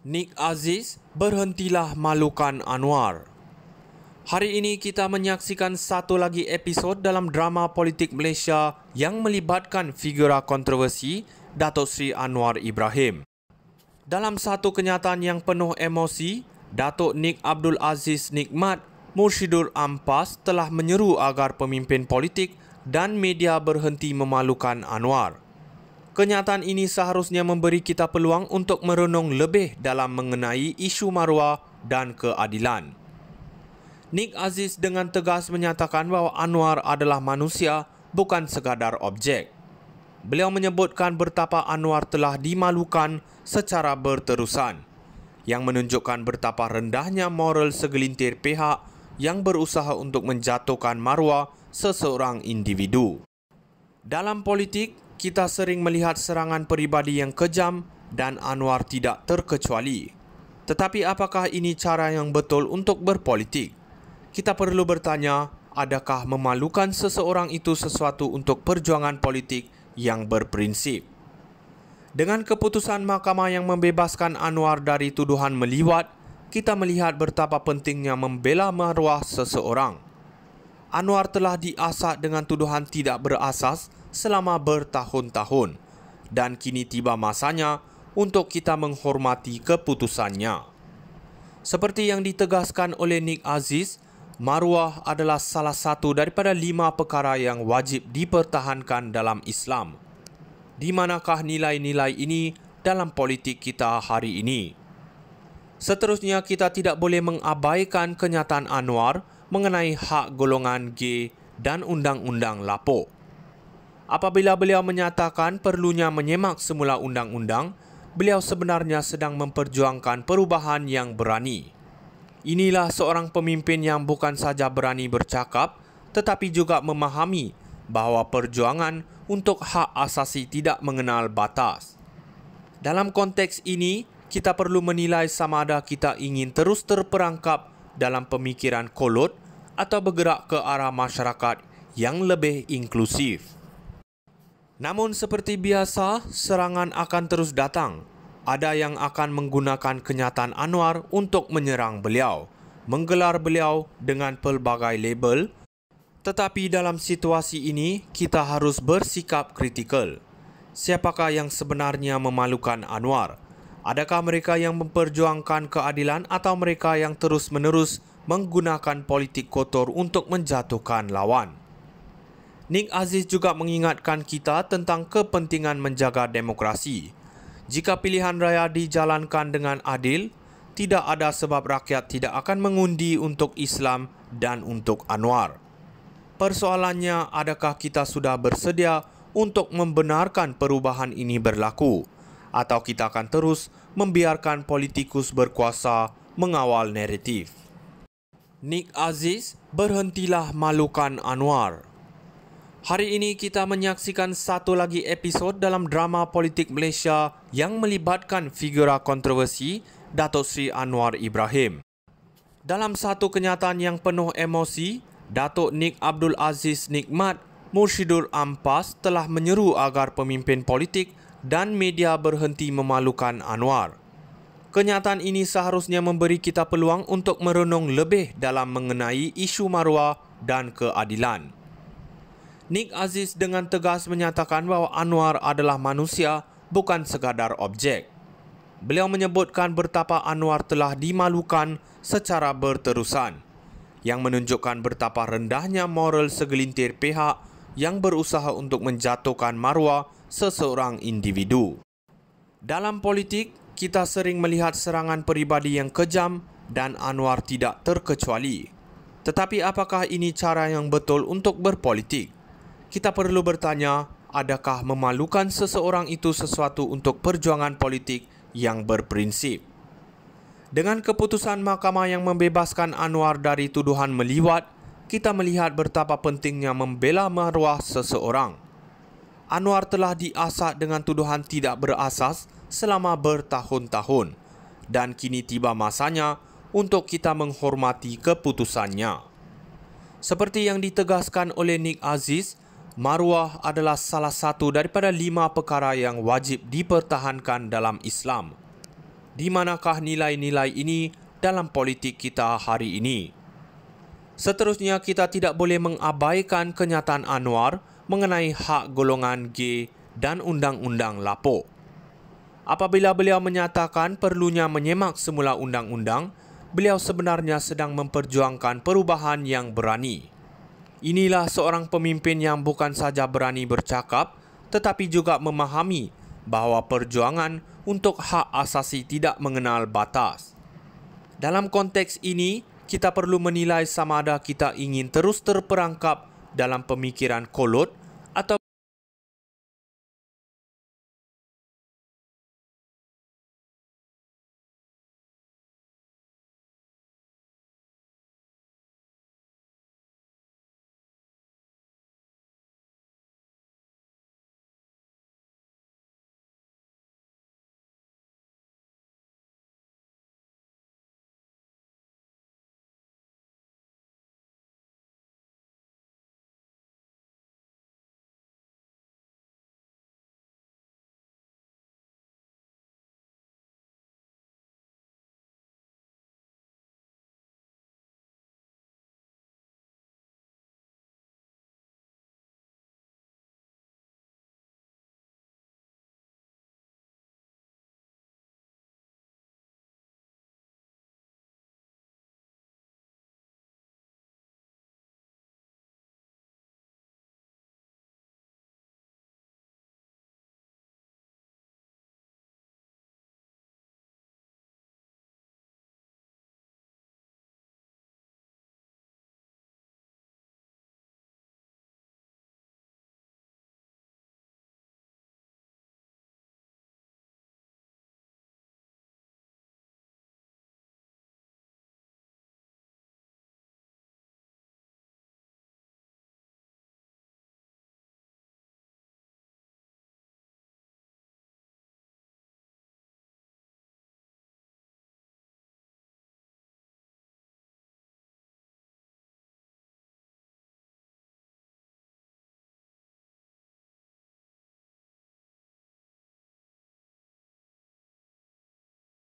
Nik Aziz, berhentilah malukan Anwar. Hari ini kita menyaksikan satu lagi episod dalam drama politik Malaysia yang melibatkan figura kontroversi Datuk Seri Anwar Ibrahim. Dalam satu kenyataan yang penuh emosi, Datuk Nik Abdul Aziz Nikmat Mursyidul Ampas telah menyeru agar pemimpin politik dan media berhenti memalukan Anwar. Kenyataan ini seharusnya memberi kita peluang untuk merenung lebih dalam mengenai isu maruah dan keadilan. Nik Aziz dengan tegas menyatakan bahawa Anwar adalah manusia, bukan sekadar objek. Beliau menyebutkan betapa Anwar telah dimalukan secara berterusan, yang menunjukkan betapa rendahnya moral segelintir pihak yang berusaha untuk menjatuhkan maruah seseorang individu. Dalam politik, kita sering melihat serangan peribadi yang kejam dan Anwar tidak terkecuali. Tetapi apakah ini cara yang betul untuk berpolitik? Kita perlu bertanya, adakah memalukan seseorang itu sesuatu untuk perjuangan politik yang berprinsip? Dengan keputusan mahkamah yang membebaskan Anwar dari tuduhan meliwat, kita melihat betapa pentingnya membela maruah seseorang. Anwar telah diasak dengan tuduhan tidak berasas selama bertahun-tahun dan kini tiba masanya untuk kita menghormati keputusannya. Seperti yang ditegaskan oleh Nik Aziz, maruah adalah salah satu daripada 5 perkara yang wajib dipertahankan dalam Islam. Di manakah nilai-nilai ini dalam politik kita hari ini? Seterusnya, kita tidak boleh mengabaikan kenyataan Anwar mengenai hak golongan G dan undang-undang lapuk. Apabila beliau menyatakan perlunya menyemak semula undang-undang, beliau sebenarnya sedang memperjuangkan perubahan yang berani. Inilah seorang pemimpin yang bukan saja berani bercakap, tetapi juga memahami bahawa perjuangan untuk hak asasi tidak mengenal batas. Dalam konteks ini, kita perlu menilai sama ada kita ingin terus terperangkap dalam pemikiran kolot atau bergerak ke arah masyarakat yang lebih inklusif. Namun seperti biasa, serangan akan terus datang. Ada yang akan menggunakan kenyataan Anwar untuk menyerang beliau, menggelar beliau dengan pelbagai label. Tetapi dalam situasi ini, kita harus bersikap kritikal. Siapakah yang sebenarnya memalukan Anwar? Adakah mereka yang memperjuangkan keadilan atau mereka yang terus-menerus menggunakan politik kotor untuk menjatuhkan lawan? Nik Aziz juga mengingatkan kita tentang kepentingan menjaga demokrasi. Jika pilihan raya dijalankan dengan adil, tidak ada sebab rakyat tidak akan mengundi untuk Islam dan untuk Anwar. Persoalannya, adakah kita sudah bersedia untuk membenarkan perubahan ini berlaku? Atau kita akan terus membiarkan politikus berkuasa mengawal naratif? Nik Aziz, berhentilah malukan Anwar. Hari ini kita menyaksikan satu lagi episod dalam drama politik Malaysia yang melibatkan figura kontroversi Datuk Seri Anwar Ibrahim. Dalam satu kenyataan yang penuh emosi, Datuk Nik Abdul Aziz Nikmat Mursyidul Ampas telah menyeru agar pemimpin politik dan media berhenti memalukan Anwar. Kenyataan ini seharusnya memberi kita peluang untuk merenung lebih dalam mengenai isu maruah dan keadilan. Nik Aziz dengan tegas menyatakan bahawa Anwar adalah manusia, bukan sekadar objek. Beliau menyebutkan betapa Anwar telah dimalukan secara berterusan, yang menunjukkan betapa rendahnya moral segelintir pihak yang berusaha untuk menjatuhkan maruah seseorang individu. Dalam politik, kita sering melihat serangan peribadi yang kejam dan Anwar tidak terkecuali. Tetapi apakah ini cara yang betul untuk berpolitik? Kita perlu bertanya, adakah memalukan seseorang itu sesuatu untuk perjuangan politik yang berprinsip? Dengan keputusan mahkamah yang membebaskan Anwar dari tuduhan meliwat, kita melihat betapa pentingnya membela maruah seseorang. Anwar telah diasak dengan tuduhan tidak berasas selama bertahun-tahun dan kini tiba masanya untuk kita menghormati keputusannya. Seperti yang ditegaskan oleh Nik Aziz, maruah adalah salah satu daripada 5 perkara yang wajib dipertahankan dalam Islam. Di manakah nilai-nilai ini dalam politik kita hari ini? Seterusnya, kita tidak boleh mengabaikan kenyataan Anwar mengenai hak golongan G dan Undang-Undang Lapuk. Apabila beliau menyatakan perlunya menyemak semula undang-undang, beliau sebenarnya sedang memperjuangkan perubahan yang berani. Inilah seorang pemimpin yang bukan saja berani bercakap, tetapi juga memahami bahawa perjuangan untuk hak asasi tidak mengenal batas. Dalam konteks ini, kita perlu menilai sama ada kita ingin terus terperangkap dalam pemikiran kolot